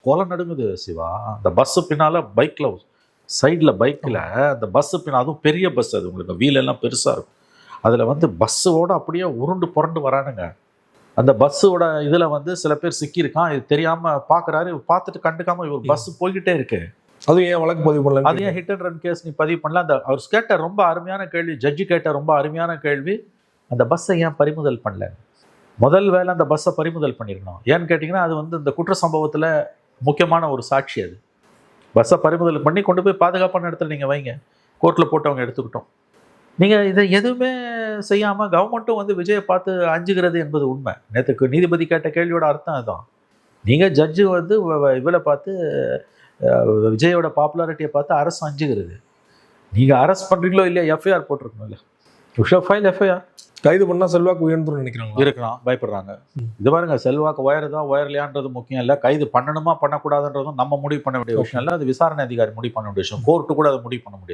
கொலை நடுங்குது சிவா. அந்த பஸ்ஸு பின்னால் பைக்கில் சைடில் பைக்கில் அந்த பஸ்ஸு பின்னால், அதுவும் பெரிய பஸ், அது உங்களுக்கு வீலெல்லாம் பெருசாக இருக்கும். அதில் வந்து பஸ்ஸோட அப்படியே உருண்டு புரண்டு வரானுங்க. அந்த பஸ்ஸோட இதில் வந்து சில பேர் சிக்கியிருக்கான். இது தெரியாமல் பார்க்குறாரு. பார்த்துட்டு கண்டுக்காமல் இவர் பஸ் போய்கிட்டே இருக்கு. அதுவும் ஏன் வழக்கு பதிவு பண்ணல? அது ஏன் ஹிட் அண்ட் ரன் கேஸ் நீ பதிவு பண்ணல? அந்த அவர் கேட்ட ரொம்ப அருமையான கேள்வி, ஜட்ஜு கேட்ட ரொம்ப அருமையான கேள்வி, அந்த பஸ்ஸை ஏன் பறிமுதல் பண்ணல? முதல் வேலை அந்த பஸ்ஸை பறிமுதல் பண்ணியிருக்கணும். ஏன்னு கேட்டிங்கன்னா அது வந்து இந்த குற்ற சம்பவத்தில் முக்கியமான ஒரு சாட்சி. அது பஸ்ஸை பறிமுதல் பண்ணி கொண்டு போய் பாதுகாப்பான இடத்துல நீங்கள் வைங்க, கோர்ட்டில் போட்டு அவங்க எடுத்துக்கிட்டோம். நீங்கள் இதை எதுவுமே செய்யாமல் கவர்மெண்ட்டும் வந்து விஜயை பார்த்து அஞ்சுகிறது என்பது உண்மை. நேற்றுக்கு நீதிபதி கேட்ட கேள்வியோட அர்த்தம் அதுதான். நீங்கள் ஜட்ஜு வந்து இவளை பார்த்து, விஜயோட பாப்புலாரிட்டியை பார்த்து அரசு அஞ்சுகிறது. நீங்கள் அரெஸ்ட் பண்ணுறீங்களோ இல்லையா, எஃப்ஐஆர் போட்டிருக்கணும். இல்லை ஃபைல் எஃப்ஐஆர். கைது பண்ணால் செல்வாக்கு உயர்ந்துடும் நினைக்கிறாங்க. இருக்கலாம், பயப்படுறாங்க. இது பாருங்க, செல்வாக்கு உயருதா உயரலையான்றது முக்கியம் இல்லை. கைது பண்ணணுமா பண்ணக்கூடாதுன்றதும் நம்ம முடிவு பண்ண வேண்டிய விஷயம் இல்லை. அது விசாரணை அதிகாரி முடிவு பண்ண வேண்டிய விஷயம். கோர்ட்டு கூட அதை முடிவு பண்ண முடியாது.